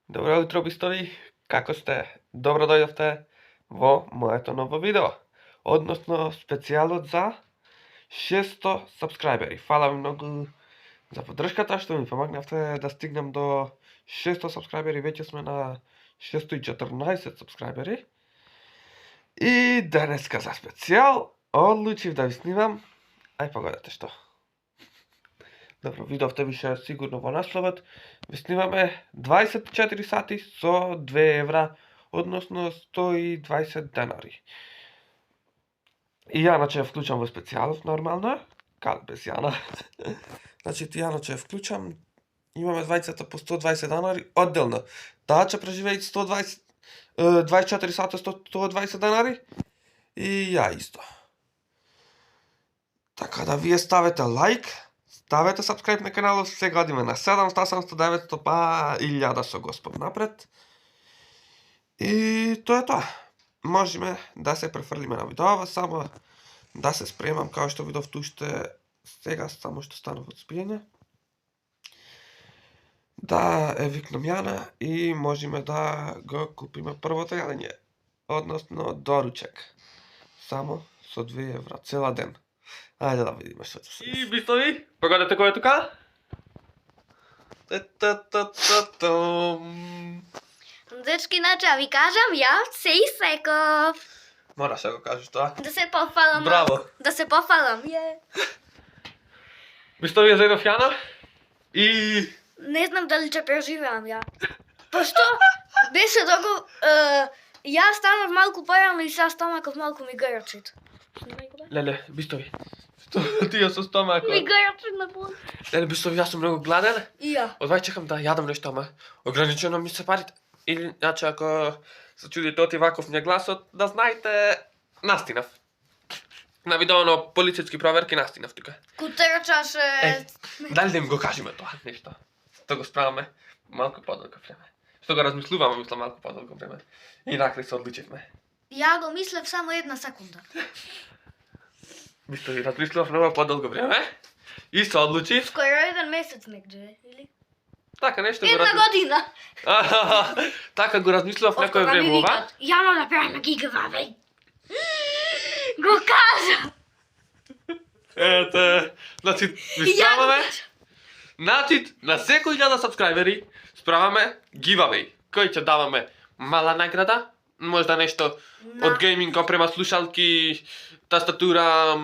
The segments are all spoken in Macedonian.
Добро утро, бистори! Како сте? Добро дојдовте во моето ново видео, односно специјалот за 600 сабскрајбери. Фала ви многу за поддршката што ми помогнавте да стигнем до 600 сабскрајбери. Веќе сме на 614 сабскрајбери. И денеска за специјал одлучив да ви снимам. Ај погодете што. Добро, видовте више сигурно во насловот. Ви снимаме 24 сати со 2 евра, односно 120 денари. И Јана ќе ја вклучам во специјалот нормално, как без Јана. Значи Јана ќе ја вклучам, имаме 20 по 120 денари одделно. Таа ќе преживее 24 сата 120 денари и ја исто. Така да вие ставете лайк, ставете сабскрајб на каналот, сега одиме на 700, 800, 900, па 1000 со Господ напред. И тоа е тоа. Можеме да се префрлиме на видеова, само да се спремам, као што видовте уште сега, само што станав од спиење. Да е викнам Јана и можеме да го купиме првото јадење, односно доручек. Само со 2 евра, цела ден. Ајде да видиме што се. И бистови, погодете кој е тука? Дечки, значи, ви кажам, ја се исеков. Мораш да го кажеш тоа. Да се пофалам. Браво. Да се пофалам. Бистови, ја заедов Јана и... Не знам дали ќе преживеам ја. Пошто беше долго... ја станав малку порано и сега стомакот малку ми грчит. Леле, бистови. Тие со стомакот. Ми грчит на бул. Леле, бистови, јас сум многу гладен. И ја. Одвај чекам да јадам нешто, ама ограничено ми се парите. Или, значи, ако се чудите оти ваков ми е гласот, да знаете, настинав. На видео полицијски проверки настинав тука. Кутерчаше... Дали да им го кажеме тоа нешто? Што го справаме малку подолго време. Што го размислуваме, мислам, малку подолго време. И накрај се одлучивме. Ја го мислев само една секунда. Бистови, размислував многу подолго време. И се одлучив. Скоро еден месец негде, или? Така нешто го Една година. Така го размислував некој време ова. Јано да правиме гигававеј. Го кажа. Ете, значи, ви справаме. Значи, на секој 1000 сабскрајбери справаме giveaway, кој ќе даваме мала награда, можда нешто од гейминг опрема, слушалки, тастатура,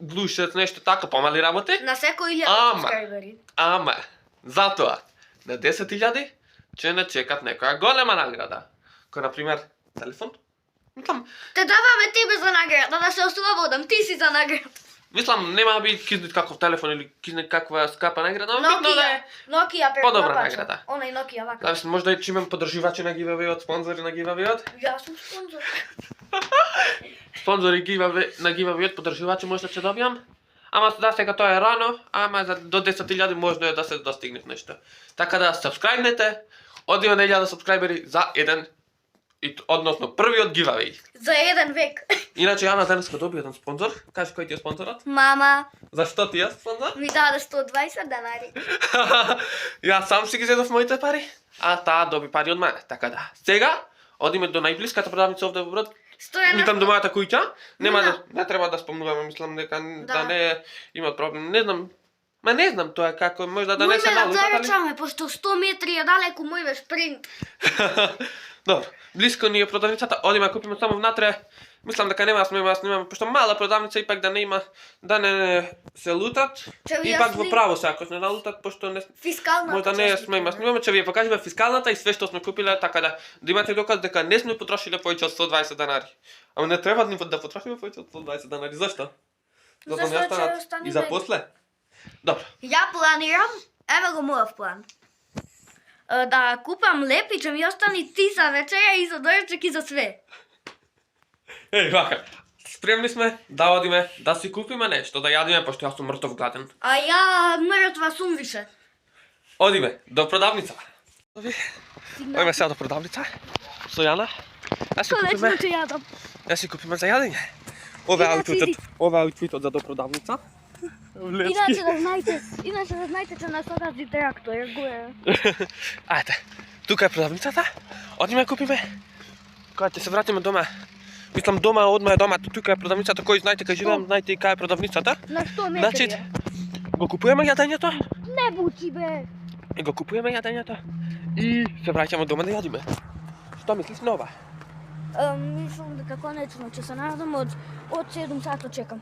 глушец, нешто така, помали работи. На секој 1000 Ама. сабскрајбери. Ама, затоа, на 10.000 ќе не чекат некоја голема награда. Кој, например, телефон. Мислам, Те даваме тебе за награда, да се ослободам, ти си за награда. мислам, нема да би кизнет каков телефон или кизнет каква скапа награда, но битно да е. Nokia Подобра преклапача. награда. Онај Nokia вака. Зависи, можда и имам подржувачи на giveaway-от, спонзори на giveaway-от. Јас сум спонзор. Спонзори на giveaway-от, подржувачи можда ќе добијам. Ама да, сега тоа е рано, ама до 10.000 можно е да се достигне нешто. Така да, сабскрајбнете, одиме на 1000 сабскрајбери за еден, односно првиот giveaway. За еден век. Иначе Јана денеска доби еден спонзор. Кажи кој ти е спонзорот? Мама Зашто ти е спонзор? ми даде 120 денари. Јас сам си ги зедов моите пари, а таа доби пари од мене. Така да, сега одиме до најблиската продавница овде во Брод. Стоја Мислам до мојата куќа. Нема Да. да, не треба да спомнуваме, мислам дека да Да. не има проблем. Не знам. Ма не знам тоа како, можда да не се Мој ме налута, да дали? заречаме, пошто 100 метри е далеку мој ве шпринт. Добро, блиско ни е продавницата, одиме да купиме само внатре. Мислам дека нема да снимаме, пошто мала продавница ипак да не има, да не се лутат. Ќе ви Ипак ја во сни- право се, ако не налутат, пошто не Фискалната можда не част. сме снимаме, ќе ви ја покажеме фискалната и све што сме купиле, така да имате доказ дека не сме потрошиле повеќе од 120 денари. Ама не треба да потрошиме повеќе од 120 денари. Зашто? За да Зашто не ќе останат остане и за мене. после. Добро. Ја планирам, еве го мојов план. Да купам леп и ќе ми остани ти за вечера и за дорчек и за све. Еј, вака. Спремни сме да одиме да си купиме нешто, да јадиме, пошто јас сум мртов гладен. А ја мртва сум више. Одиме до продавница. Ојме сега до продавница. Со Јана. Ја си купиме за јадење. Ова е аутфитот за до продавница. Иначе да знаете, че на согазди трактор горе. Ајде. Тук е продавницата. Одиме купиме. Кога се вратиме дома. Мислам дома, одма е домата. Тук е продавницата. Кој знаете кај живеам, знаете и кај е продавницата. На 100 метри. Значи, го купуваме јадењето. Не бучи бе. И го купуваме јадењето. И се враќаме дома да јадиме. Што мислиш нова? Мислам дека конечно ќе се најдам од 7 сата чекам.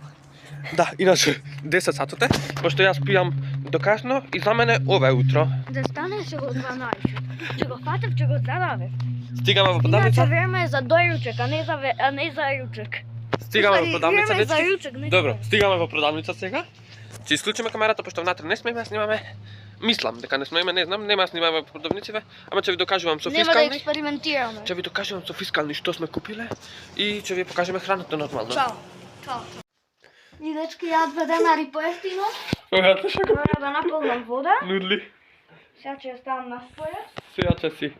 Да, иначе 10 сатот е, пошто јас пијам до касно и за мене ова е утро. Да станеше го 12. Ќе го фатев, ќе го задаве. Стигаме во Иначе продавница. време е за дојучек, а не за ручек. Стигаме во продавница, Време е за дечки. ручек, не. Добро, стигаме во продавница сега. Ќе исклучиме камерата, пошто внатре не смееме да снимаме. Мислам дека не смееме, не знам, нема да снимаме во продавниците, ама ќе ви докажувам со Нема да фискални. експериментираме. Ќе ви докажувам со фискални што сме купиле и ќе ви покажеме храната нормално. Чао. Чао. И дечки, ја 2 денари поевтино. Кога се шака? Мора да наполнам вода. Нудли. Сега ќе ја ставам на стоја. Сега ќе си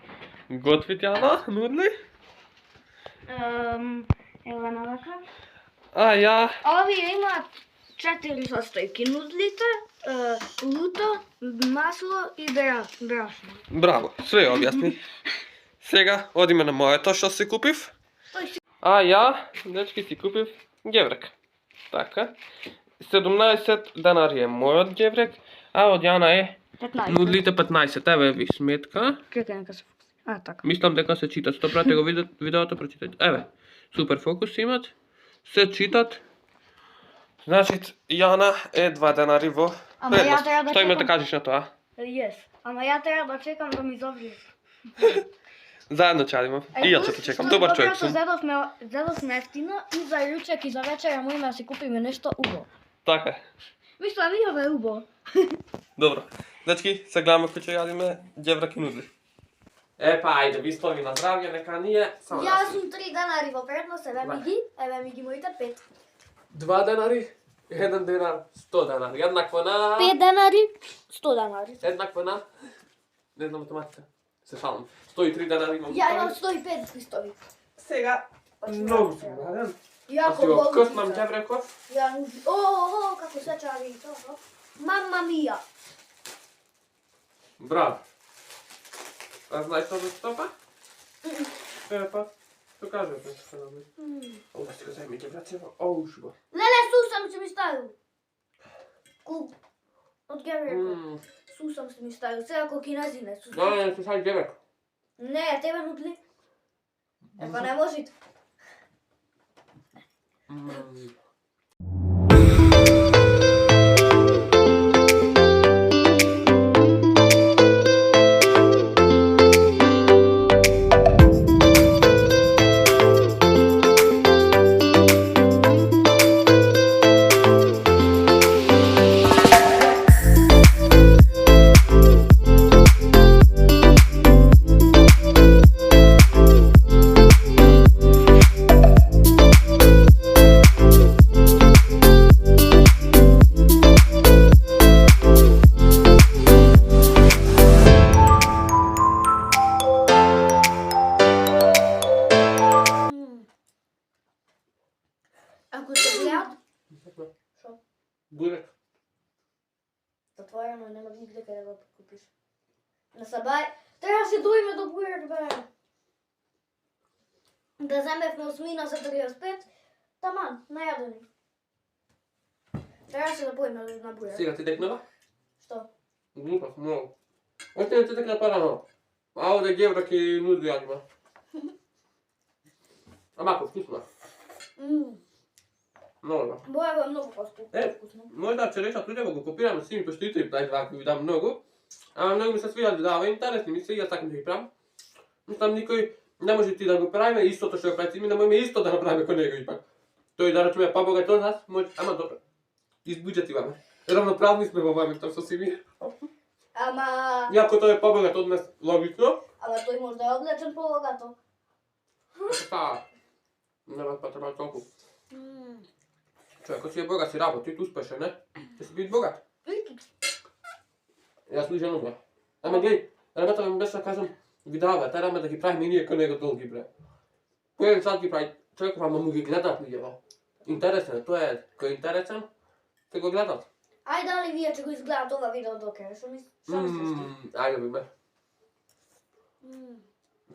готви Тјана, нудли. Ева навака. А ја Овие имаат 4 состојки. Нудлите, луто, масло и брашно. браво, све објасни. Сега одиме на моето што си купив. Тој си А ја, дечки, си купив геврек. Така. 17 денари е мојот геврек, а од Јана е 15. нудлите 15. Еве ви сметка. Чекај нека се фокуси. Така. Мислам дека се читат. Што прате го видеото, прочитајте. Еве, супер фокус имат. Се читат. Значи, Јана е 2 денари во Ама ја предност. треба да Што има да чекам. кажеш на тоа? Yes. Ама ја треба да чекам да ми завие. Заедно ќе јадиме. И јас ќе те чекам. Добар човек сум. Зедовме ефтино и за ручек и за вечера можеме да си купиме нешто убаво. Така е. Мислам и ова е убаво. Добро. Дечки, се гледаме кој ќе јадиме ѓеврак и нудли. Епа, ајде, ви стови на здравје, нека ние само Јас сум 3 денари во предност, еве ми ги моите 5. 2 денари, 1 денар, 100 денари. Еднакво на... 5 денари, 100 денари. Еднакво на... Не знам математика. Се шалам. 103 денари имам. Ја имам 105 листови. Сега, многу сум гладен. Јако Ако го болница. вкуснам ѓевреков, О, како се чари тоа. Мама мија. браво. А знаеш што да стопа? Епа, што кажете? Ова сега зајми ѓеврецево. Оу, шуба. Леле, сусам се ми ставил. Куп. Од геврека. Сусам се ми ставил. Сега ко кинезинец. Не, се сај ѓеврек. Не, тебе нудли. Епа не можите. Ако се гледат, шо? Бурек. Затворено, нема нигде каде да го купиш. На Сабај, треба да се дојме до бурек, бе. Да земевме осмина за 35, таман, најадени. Треба да се да појме на бурек. Сега ти декнува? Што? Глупав, многу. Още не ти текна парано. А овде ѓеврак и нудли јадиме. Амако, вкусно. Много добро. Боево е многу по-вкусно. Можда ќе речат луѓе го копираме сими, пошто и тој дај вака ви дам многу. Ама многу ми се свиѓа да дава интересни ми се и јас сакам да ги правам. Мислам никој не може ти да го правиме истото што го прави ти, ми да можеме исто да направиме кој него ипак. Тој да речеме побогат од нас, може, ама добро. Избуџет имаме. Равноправни сме во мамето со сими. Ама... Иако тој е побогат од нас, логично. Ама тој може да е облечен по-богато. Та, нема па треба толку. Човекот си е богат, си работи, ти успешен, не? Ќе си бит богат. Јас ли женувам. Ама глеј, работа ми беше да кажам, видеава, тераме да ги правиме и ние кој него долги, бре. Кој сад ги прави, човеков, ама му ги гледат луѓето. Интересен е, тоа е, кој е интересен, ќе го гледат. Ајде дали вие ќе го изгледат ова видео до крај, што мислиш? Ајде би ме.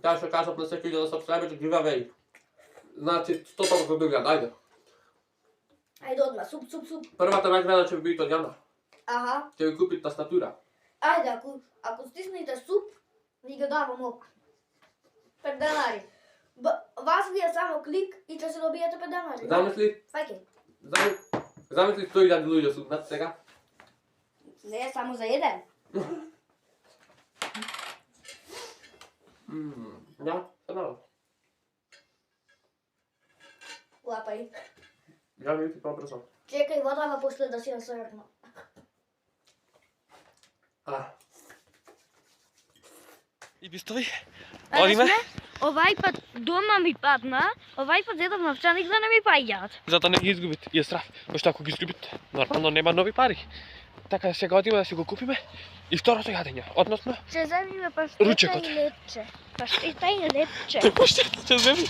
Teraz się każą plus jak idzie do subskryber, giveaway. Znaczy, 100% wygra, dajmy. Ajde odmah, sup. Prva ta nagrada će biti od Jana. Aha. Će mi kupiti tastatura. Ajde, ako stisnete sup, vi ga damo odmah. 5 denari. Vas je samo klik i će se dobijete 5 denari. Zamisli, Fajke. zamisli 100.000 ljudi su, znate svega? Ne, samo za jedan. Ja, samo. Lapaj. Ja mi ti to brzo. Čekaj, vodava posle da si nasrno. I bistovi? Ale Odime? sme, ovaj pad doma mi padna, ovaj pad jedov novčanik da ne mi pajat. Zato ne gi izgubiti, je strah. Možda ako gi izgubiti, normalno nema novi pari. Така да сега одиме да си го купиме и второто јадење, односно Ще вземем паштета Ручекот. и лепче. Паштета и лепче. ќе земиш.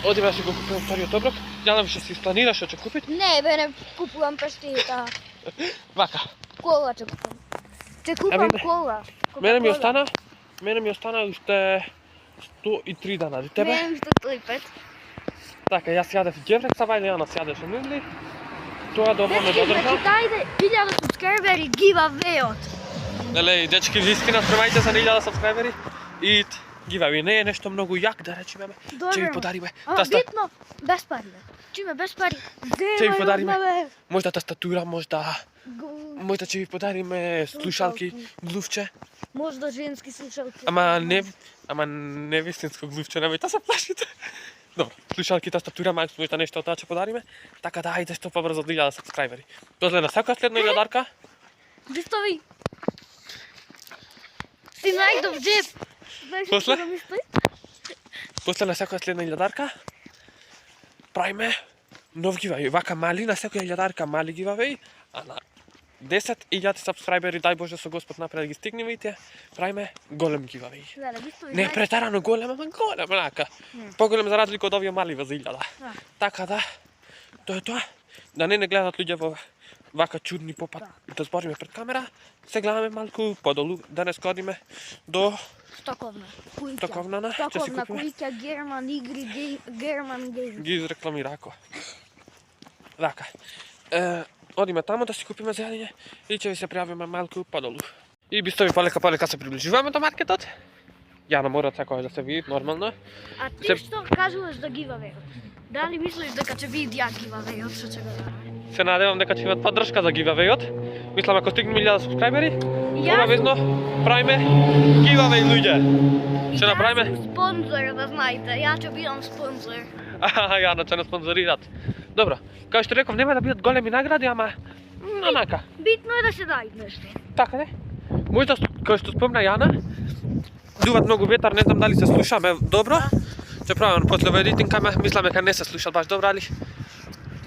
Одиме да си го купиме вториот оброк. Јана више си планира што ќе купи. Не, бе, не купувам паштета. Вака. Кола ќе купам. Ќе купам Ами, кола. Мене ми остана уште 103 денари. Тебе? Мене што 105. Така, јас јадев ѓеврек сава или Јана јадеше нудли. Тоа добро ме Дечки, додржа. дайте 1000 subscriberi giveaway-от. Нели, дечки, вистина спремајте се на 1000 сабскрајбери и giveaway не е нешто многу јак да речеме. Ќе ви подариме. Битно, без пари. Чиме без пари. Ќе ви подариме можда тастатура, можда ќе ви подариме слушалки, глувче. Можда женски слушалки. Ама не вистинско глувче, немојте да се плашите. Добро, слушалки, тастатура, можда нешто од тоа ќе подариме. Така да, ајде што побрзо до 1000 сабскрајбери. После на секоја следна илјадарка. Бистови. Си најдов джеп. Знаеш После? што да ми стои? После на секоја следна илјадарка правиме нов giveaway. Вака мали на секоја илјадарка мали giveaway, а на 10.000 сабскрајбери, дај Боже со Господ напред да ги стигнеме и тие, правиме голем giveaway. Леле, бистови. Не претарано голем, ама голем, онака. Поголем за разлика од овие мали за 1000. Да. Така да, тоа е тоа. Да не гледат луѓе во вака чудни попат да збориме пред камера. Се гледаме малку подолу, денес одиме до Стоковна. Кујќа. Стоковна, ќе си Стоковна купиме. кујќа, Герман игри, Герман гейм. Ги изрекламира ако. Вака. Одиме тамо да си купиме за јадење и ќе ви се пријавиме малку подолу. И бистови полека се приближуваме до маркетот. Јана мора секој да се види нормално. А ти Се- што кажуваш за giveaway-от? Дали мислиш дека ќе биде јак giveaway-от што ќе го дадеме? Се надевам дека ќе имат поддршка за giveaway-от. Мислам ако стигнеме 1000 сабскрајбери, обавезно правиме giveaway луѓе. Ќе направиме. Јас сум спонзор, да знаете. Ја ќе бидам спонзор. Јана ќе не спонзорират. Добро, као што реков, нема да бидат големи награди, ама онака. Битно е да се даде нешто. Така не? Можда, као што спомна Јана, дуват многу ветар, не знам дали се слушаме добро. Ќе правиме после во едитинкаме, мислам дека не се слушат баш добро, али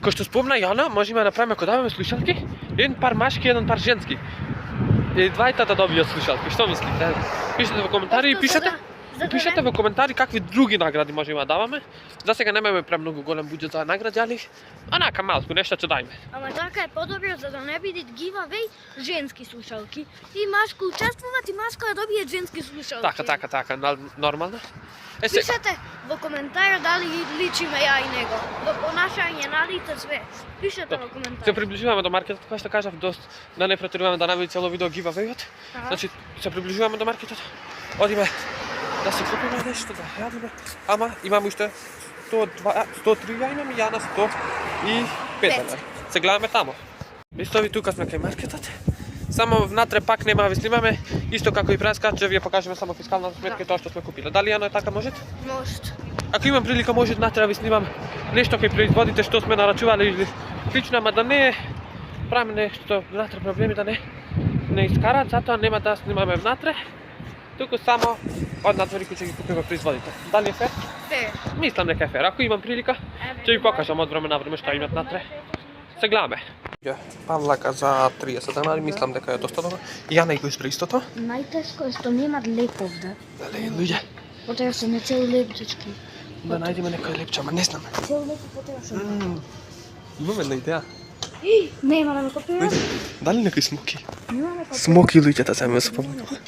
као што спомна Јана, можеме да направиме кога даваме слушалки, еден пар машки, еден пар женски. И двајта да добијат слушалки. Што мислите? Пишете во коментари и пишете. Пишете во коментари какви други награди можеме да даваме. За сега немаме премногу голем буџет за награди, али онака малку нешто ќе дајме. Ама така е подобро за да не биде giveaway женски слушалки. И Машко учествуват и Машко да добие женски слушалки. Така, нормално. Е се, Пишете во коментар дали личиме ја и него. Во понашање на лице све. Пишете во се коментар. приближуваме до маркетот, кој што кажав, да не претеруваме да направи цело видео giveaway-от. Значи, се приближуваме до маркетот. Одиме да се купиме нешто, да јадиме. Ама имам уште 103 ја имам и Јана 105. Се гледаме тамо. Бистови тука сме кај маркетот. Само внатре пак нема да ви снимаме, исто како и преска, ќе ви ја покажеме само фискалната сметка и тоа што сме купиле. Дали Јано е така може? Може. Ако имам прилика може внатре да ви снимам нешто кај производите што сме нарачувале или слично, ама да не правиме нешто внатре проблеми да не искарат, затоа нема да снимаме внатре. Туку само од надвори кои ќе ги купиме производите. Дали е фер? Фер. Мислам дека е фер. Ако имам прилика, ќе ви покажам од време на време што имат натре. Се гледаме. Павлака за 30 денари, мислам дека е доста добро. Јана и го избра истото. Најтешко е што немат леп овде. Дали, луѓе, Потреба се не цел леп, дечки. да најдеме некој лепче, ама не знам. Цел леп потреба се. Имаме една идеја. Нема да ме копира. Луѓе, дали некој смоки? Нема да ме копира. Смоки луѓе да земеме со Павлака.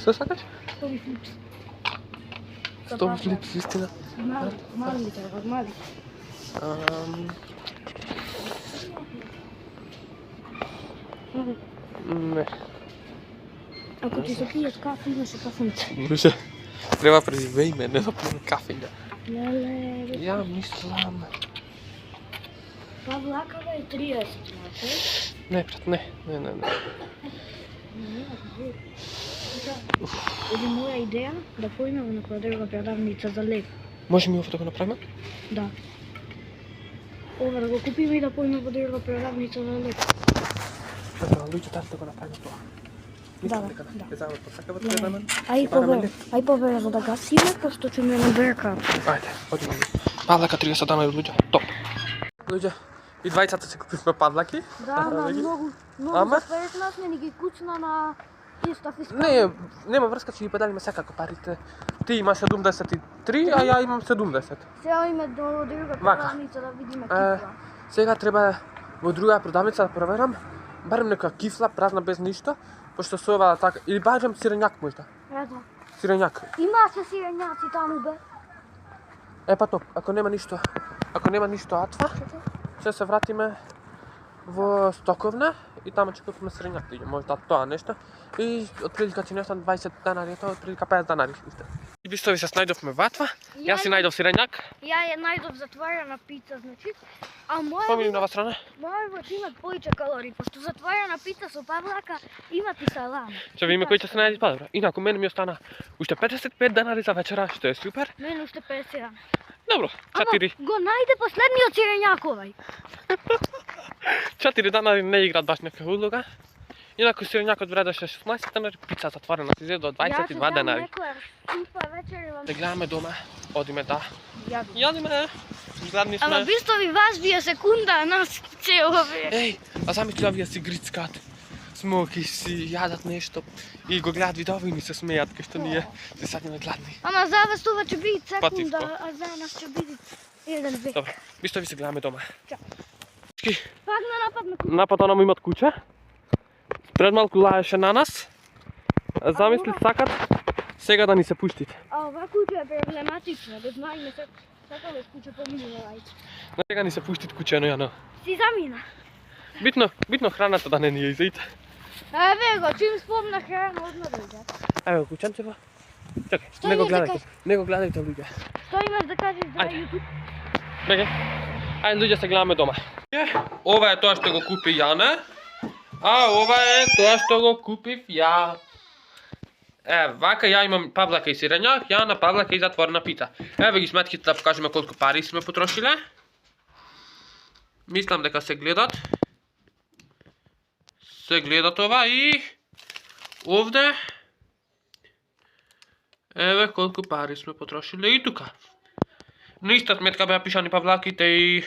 Što sakaš? Stovi flips. Stop flips, istina. Mali li treba, mali. Ne. Ako ti se pije kafe, imaš i kafenice. Luže, treba preživej me, ne napijemo kafenja. Lele, Ja mislim... pa vlakava je 30, znači. Ne, brat, ne. Ovo je moja ideja da pojmemo na prodajna prodavnica za lep. Može mi ovo da ga napravimo? Da. Ovo da ga kupimo i da pojmemo prodajna prodavnica za lep. Dobro, Luđe, da ga napravimo to. Da. Ne znamo, posakavati jedan man. Aj poveramo da gasimo, pošto ću me naberka. Ajde, odimo. Pavlaka 30 dana je Luđe, top. Luđe, i 20 se kupimo pavlaki. Da, mnogo Ама? за 15 не ги кучна на иста фискална. Не, нема врска, че ги поделиме секако парите. Ти имаш 73, а ја имам 70. Сега име до друга Вака. продавница да видиме кифла. Сега треба во друга продавница да проверам, барем нека кифла, празна без ништо, пошто со ова така, или барем сирењак можда. Ето. Сирењак. Имаше сирењаци таму бе. Е па топ, ако нема ништо атва, ќе се вратиме во Стоковна и таму ќе купиме сирењак, можда тоа нешто. И отприлика ќе нешто 20 денари, тоа отприлика 50 денари уште. И бистови се најдовме ватва, јас си најдов сирењак. Ја ја најдов затворена пица, значи. А Поминим на ова страна. мојот имат повеќе калории, пошто затворена пица со павлака имат и салам. Ќе видиме кој ќе се најде подобро. Инаку мене ми остана уште 55 денари за вечера, што е супер. Мене уште 50. Добро, 4 Го најде последниот сирењак овај. 4 денари не играат баш нека улога. Инаку сирењакот вредеше 16 денари, пица затворена се изеде до 22 денари. Супа вечер Да гледаме дома, одиме да Јадо. јадиме. Гладни Ама сме. бистови важнија секунда, а нас целове. Еј, а замисли овие си грицкаат. Смоки си, јадат нешто и го гледат видови и ни се смејат кај што ние се садиме гладни. Ама за вас това ќе биде секунда, Пативко. а за нас ќе биде еден век. Добро, бистови се гледаме дома. Чао. Чки, Пак на напад на куќа. напад нам имат куќа. Пред малку лаеше на нас. Замисли сакат сега да ни се пуштите. А ова куќа е проблематична, да знаеме се сакале куќа поминува лајче. На сега ни се пуштит куќено јано. Си замина. Битно храната да не ни ја изејте. Еве го, чим спомна храна одма дојде. Ево куќанчево. Чекај, Што не го имаш да гледајте. Не го гледајте луѓе. Што имаш да кажеш за Ајде. YouTube? Чекај. Ајде луѓе се гледаме дома. Ова е тоа што го купи Јана. А ова е тоа што го купив ја. Вака ја имам павлака и сирењак, Јана павлака и затворена пица. Еве ги сметките да покажеме колку пари сме потрошиле. Мислам дека се гледат. Се гледат ова и овде еве колку пари сме потрошиле и тука. На иста сметка беа пишани павлаките и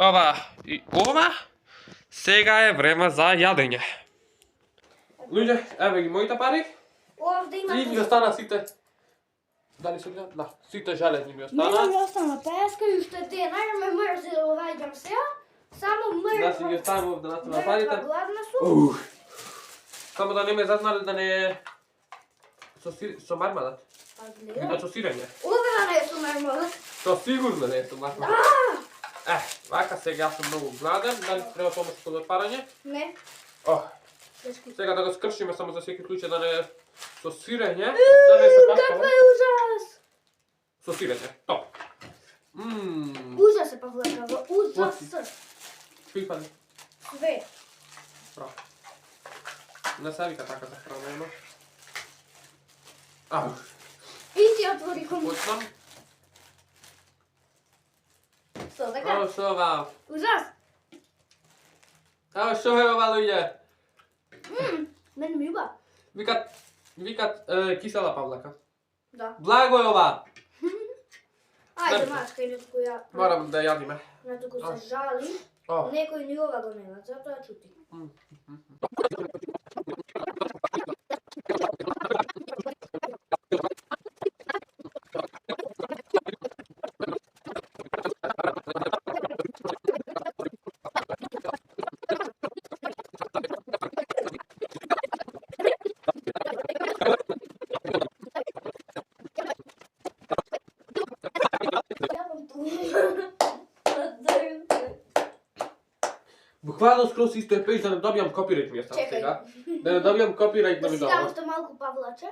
ова. Сега е време за јадење. Луѓе, еве ги моите пари. Овде И ми остана сите. Дали се гледат? Да, сите железни ми Не остана. ми остана песка и уште те, најме мрзи да оваѓам сега. Само Да си ги мртва. оставам овде на Мртва парите. гладна сум. Само да не ме зазнале да не е со мармалад. А гледа. А со сирење. Ова не е со мармалад. То сигурно не е со мармалад. Вака сега сум многу гладен, дали треба помош код отпарање? Не. Тешки. Сега да го скршиме само за секој случај да не е со сирење, да не е со Каква кашкава. е ужас! Со сирење. Топ. Ужас е Павлакава, ужас. Пипани. Све. Браво. Не се вика така за храна, ема. Ау. И ти отвори кому. Почнам. Со така. Ау, шо ова? Ужас. Ау, шо е ова, луѓе? Мен ми уба. Викат кисела павлака. Да. Благо е ова. Ајде, Добре. мачка, или која... Морам да јадиме. На туку се жали. О. Некој ни ова го нема, затоа чути. Буквално скоро си изтърпиш да не добиям копирайт ми е само Чекай. сега. Да не добиям копирайт на Да си видео. дам още малко Павлаче.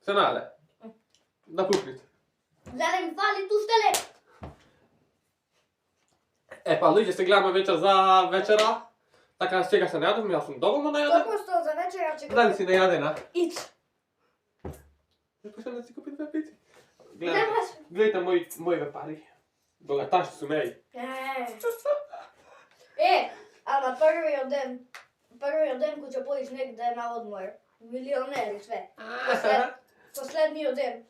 Се наде. Да пукнете. Да ми фали ту стеле. Па, луѓе, се гледаме вечер за вечера. Така, сега се најадам, јас сум доволно најаден. Току што за вечера ќе Дали си најадена? Иц. Не пошам да си купи две пици. Немаш. Гледайте моите пари. Богаташи сум, еј. Ама првиот ден кој ќе поиш негде на одмор. Милионер и све. Последниот ден.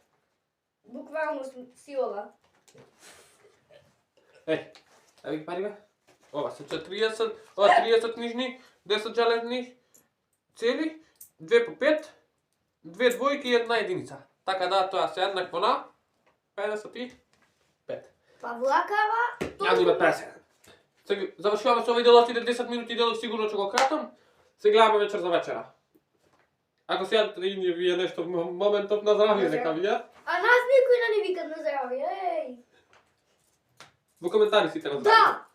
Буквално силова. Еви ги пари бе. Ова се 30, ова 30 книжни, 10 железни цели, 2 по 5, 2 двојки и 1 единица. Така да, тоа се еднакво на 55. Павлакава. Ја има 50. Сега завршуваме со видео, отиде 10 минути дело, сигурно ќе го кратам. Се гледаме вечер за вечера. Ако се јадете и вие нешто моментов на здравје, нека видеат. А нас никој не ни викат на здравје, еј. Во коментари сите на здравје. Да!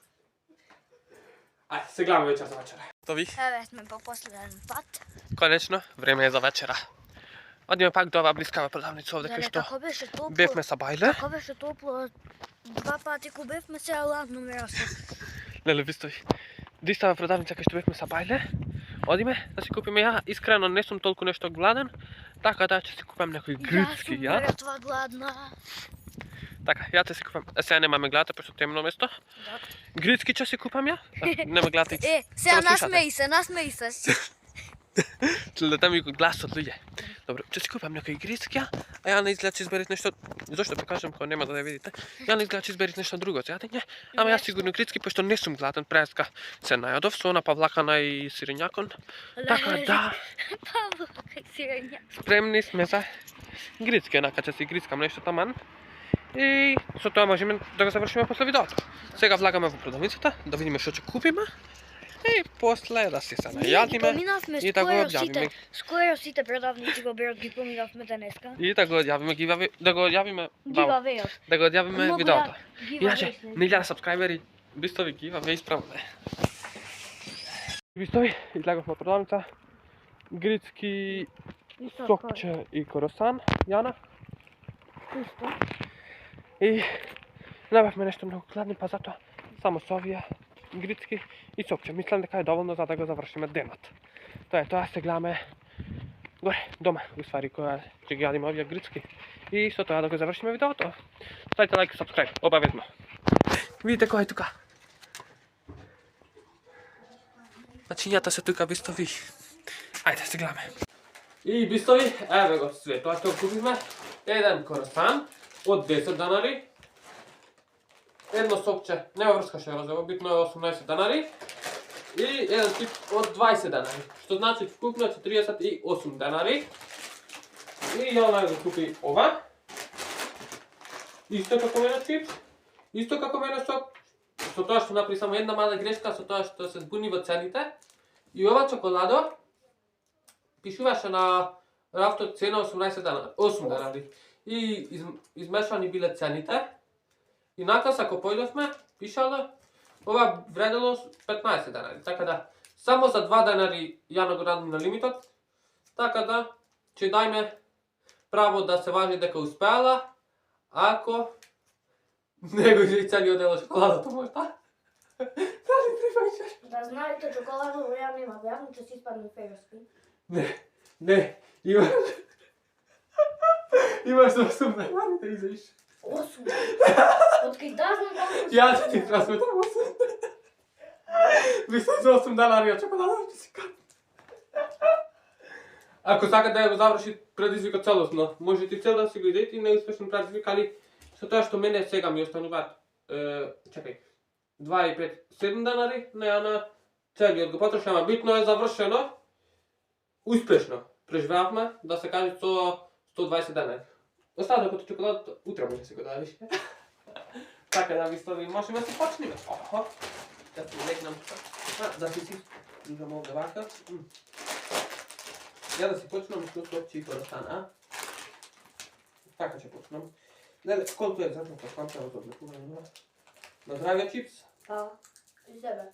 Ајде, се гледаме вечер за вечера. Тови, Еве сме по последен пат. конечно, време е за вечера. Одиме пак до оваа блискава продавница овде кај што Како беше топло. бевме са бајле. Како беше топло. 2 пати ко бевме се ладно ме расте. Леле, вистови. Дистава продавница кај што бевме са бајле. Одиме да си купиме ја. Искрено не сум толку нешто гладен, така да ќе си купам некои грицки, ја. Јас сум гладна. Така, ја ќе си купам. Сега нема ме гледате пошто темно место. Да. Грицки ќе си купам ја. Не ме гледате. Сега Само слушате. насмеј се. Следете ми го гласот, луѓе. Добро, ќе си купам некои грицки, а ја не изгледа че изберете нешто. Зошто покажам кога нема да ја видите? Ја не изгледа че изберете нешто друго за јадење. Ама јас сигурно грицки пошто не сум гладен, преска се најадов со она павлакана и сирењакон. Така да, Павлака и сирења. спремни сме за грицки, онака ќе си грицкам нешто таман. И со тоа можеме да го завршиме после видеото. Сега влагаме во продавницата, да видиме што ќе купиме. И после да се најадиме и да го објавиме. Скоро сите продавници го берат ги поминавме денеска. И да го одјавиме да го одјавиме Гивавејот. да го одјавиме Многу видеото. ја- Иначе, гивавеј. 1000 сабскрајбери, бистови гиваве исправне. Бистови, излеговме од продавница. Грицки, сокче и коросан, Јана. И набавме нешто многу гладни, па затоа само со овие грицки и сокче. Мислам дека е доволно за да го завршиме денот. Тоа е тоа, се гледаме горе, дома, уствари, која ќе ги јадиме овие грицки. И со тоа да го завршиме видеото. Ставите лайк и сабскрајб, обавезно. Видите кој е тука. Начињата се тука, бистови. Ајде, се гледаме. И бистови, еве го све тоа што купивме. Еден коросан од 10 денари. Едно сокче, нема врска што е розово, битно е 18 денари. И еден тип од 20 денари. Што значи вкупно е 38 денари. И Јона го купи ова. Исто како мене чипс. Исто како мене сок. Со тоа што направи само една мала грешка, со тоа што се збуни во цените. И ова чоколадо пишуваше на рафтот цена 18 денари, 8 денари. И измешани биле цените. И накас ако појдовме, пишало, ова вредело 15 денари. Така да, само за 2 денари Јана го радни на лимитот. Така да, ќе дајме право да се важи дека успеала, ако не го изли целиот дел од шоколадото можда. Дали прифаќаш? Да знаете, чоколадово ја нема, верно ќе си испадне фејерски. Не, имаш 8 денари да излиш. 8. Откај дажно колку... Ја ќе ти трасметам 8. Мислам за 8 денари од чоколадото ќе си кат. Ако сакате да го заврши предизвикот целосно, можете цел да си го идете и неуспешно предизвик, али со тоа што мене сега ми остануваат, чекај, 2 и 5, 7 денари, на Јана целиот го потроши, ама битно е завршено, успешно. Преживеавме, да се каже, со 120 денари. Остатокот од чоколадото утре може да се го дадеш. Така да ви стави, можеме да се почнеме. Охо, да се легнам да си служам овде вака. Ја да си почнам со сокче и коросан, а? Така ќе почнам. Леле, колку е зрното, камчево за облекување на здравје чипс. Па. I sebe.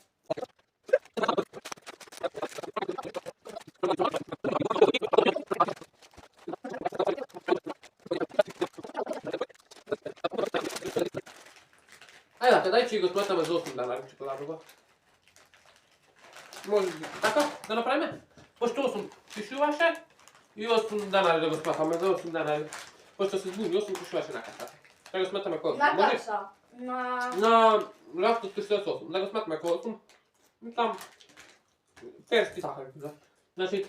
Aj dakle, dajcie go spletamy z 8 dana czekoladowa. Może tako da napravimo? Pošto 8 pišuvaše i 8 dana da ga spletame za 8 dana. Pošto se zbuni 8 pišuvaše nakasate. Da ga smetame ko 8. Na Može? kasa. Na... Na laftu 48. Da ga smetame ko 8. I tam perski sahar. Znači,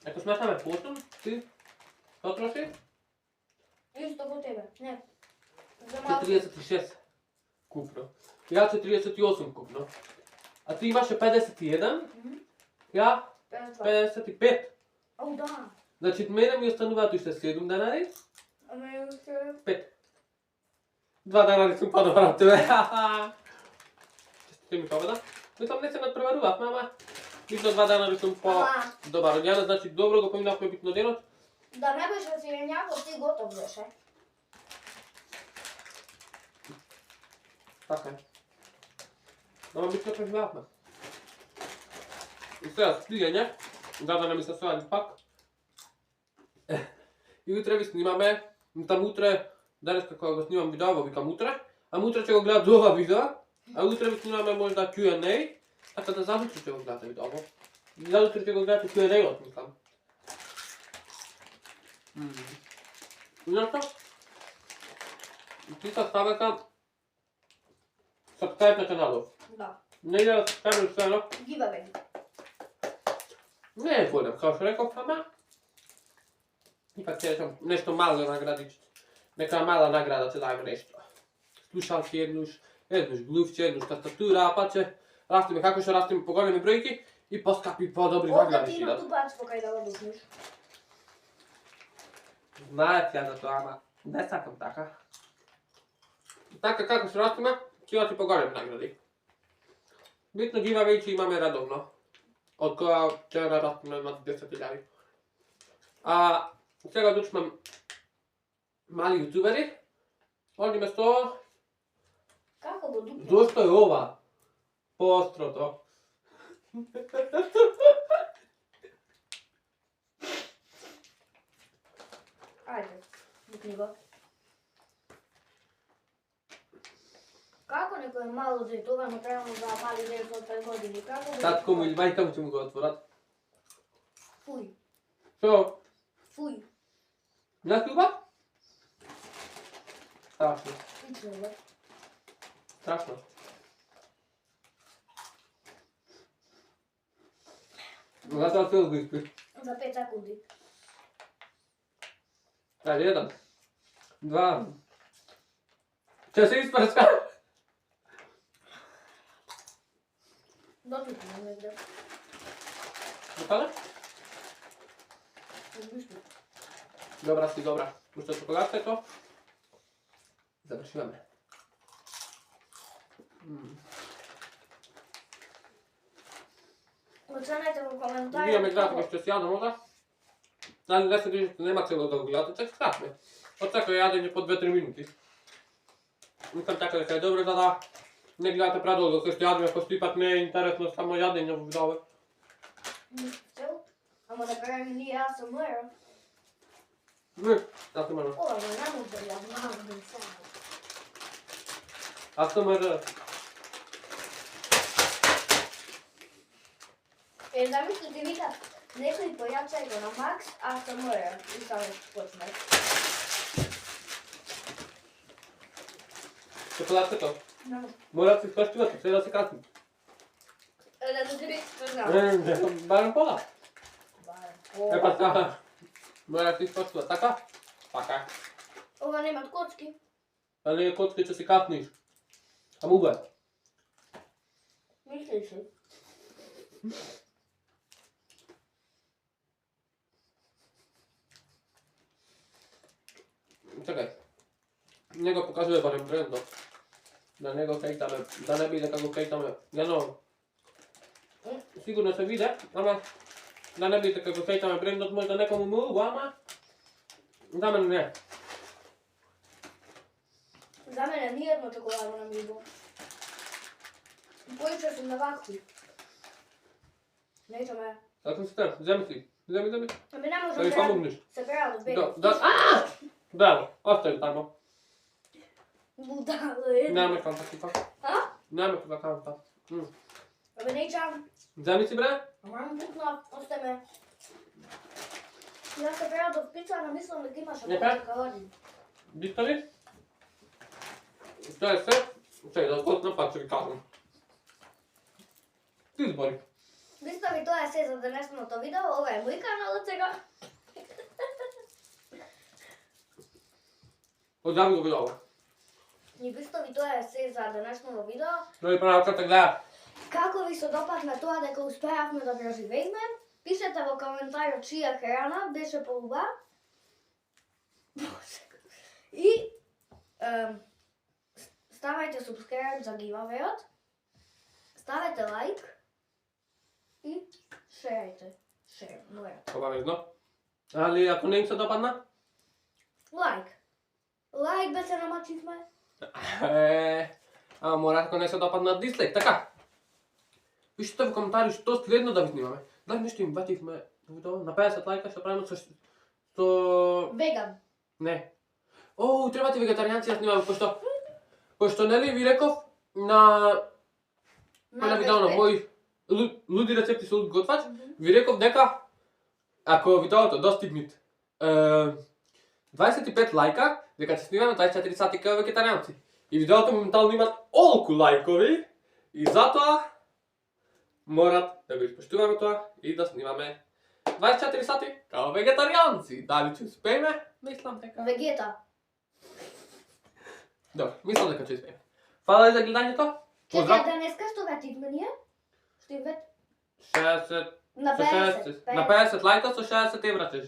ako smetame po 8, ti potroši Isto po tebe. Ne. Za malo. 46 kupno. Ja 48 kupno. A ti imaš 51, Mhm. ja 52. 55. Au da. Значи, мене ми остануваат уште 7 денари, Ами още... 5. 2 денари сум подобар од тебе. Честите ми победа. Мислам, не се надпреварувавме, ама битно 2 денари сум по-добар од јана, значи добро го поминавме битно денот. Да не беше сирењако, ти готов беше. Така е. Ама битно преживавме. И сега спијање, да не ми се сојани пак. И утре ви снимаме, там утре, денес како го снимам видео, викам утре, ама утре ќе го гледат ова видео, а утре ви снимаме можда Q&A, така да за утре ќе го гледате видео. За утре ќе го гледате Q&A-от, мислам. Иначе, ти се ставека subscribe на каналот. Да. Не иде да subscribe ствено, Giveaway. не е голем, као што реков, ама ipak će rečem nešto malo nagradit. Neka mala nagrada će dajme nešto. Slušalki jednuš gluvče, jednuš tastatura, pa će rastime kako še rastime po golemi brojki i poskapi po dobri Ovdje nagradi ti še ima dat. tu packo kaj da odlučniš. Знаете ја за тоа, ама не сакам така. Така како се растиме, ќе имате по големи награди. Битно giveaway ќе имаме редовно. Од која ќе растиме над 10.000. А сега дучмам мали јутубери. Одиме со... Kako go dupno? Зошто е ова? Поострото. Ajde, dupni go. Kako neko je malo zajtovano, trebamo da mali 905 godini? Kako go Татко му или dupno? мајка му ќе му го отворат. Fuj, Што? fuj. Знаеш љуба? Страшно. Lično je. Страшно. Затоа се го испи. Za 5 sekundi. Ајде, 1, 2. Ќе се испрска. Dotupno negde. Допада? Odlično. Dobra si, dobra. Уште чоколадка е то. Завршуваме. Ocenajte u komentarima. Вие ме гледате како ќе си јадам можда. Али не се грижите, нема цело да го гледате, чак скратме. Од секој јадење по 2-3 минути. Мислам така дека е добро за да не гледате предолго, кој што јадеме, пошто ипак не е интересно само јадење во видеове. Cel? Ама да правим ние ASMR. Не, јас имам. Ова не знам да ја знам да се. ASMR. Zamislite vi kad nekoj pojačaju na max ASMR i samo počne. Чоколадката. Да. Мора да се испаштувате, се да се касни. Да се дори знам. Барем пола. Барем. Е па така. Мора да се испаштува. Така? Така. Ова немат коцки. А не е котка, че се касниш. Ама убаво. Мислиш ли? Чекај. Не го покажуваме барем брендот. Да не го кајтаме, да не биде како кајтаме. Јано, сигурно се виде, ама да не биде како кајтаме брендот, можда некому му убаво, ама за мене не. За мене ниjedno čokolado nam je bilo. Pojučer sam na vakvi. Neće me. Ako si tam, вземи. A mi ne Da mi možemo pomogneš. se preradu bez. Bravo, ostavi tamo. Budalo je. Nemoj tam takива. A? Nemoj tu tamo. A mi nećam. Вземи си, бре. Mam bukla, ostaje me. Ja se preradu v picana, mislim da imaš Ne, ako kalorij. Бистали? Šta je sve? Čekaj, da odkotnem pa ću vi kažem. Ti izbori. Listovi, to je sve za današnjото video. Ovo je moj kanal od svega. Odjavi го видео. И listovi, to je sve za današnjото video. Дали правилата гледа. Kako vi se dopadne тоа дека успеавме да преживееме? Пишете во коментар чија храна беше полуба. И ставајте subscribe за giveaway-от. Ставете лайк и шерајте. Мојот. Обавезно. Али ако не им се допадна? Лайк. Лайк бе се намачивме. Ама мора ако не се допадна дислайк, така. Пишете во коментари што следно да ви снимаме. Дали нешто им бативме во видео на 50 лайка што правиме со Веган. Не. О, требате вегетаријанци да снимаме, пошто нели ви реков на видео на мој луди рецепти со луд готвач, ви реков дека ако видеото достигне 25 лајка, дека ќе снимаме 24 сати како вегетаријанци. И видеото моментално имат олку лајкови и затоа морат да го испоштуваме тоа и да снимаме 24 сати како вегетаријанци. Дали ќе успееме? Мислам дека. Вегета. Добро, мислам дека ќе успееме. Фала за гледањето. Чекај денеска што ветивме ние? Што им вет? 60 На со 50. на 50 лајка со 60 евра чеш.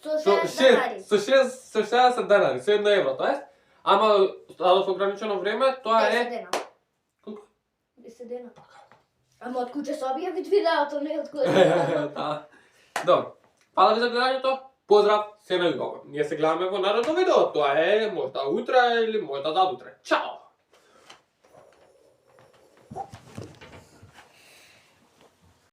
Со 6 денари. Со 60 денари, со 1 евро, тоа е. Ама со ограничено време, тоа 10 е дена. колку? 10 дена. Ама од куќе се објави видеото, не од куќе. Да. Добро. Фала ви за гледањето. Поздрав, се најубаво. Ние се гледаме во наредно видео. Тоа е можда утре или можда задутре. Чао!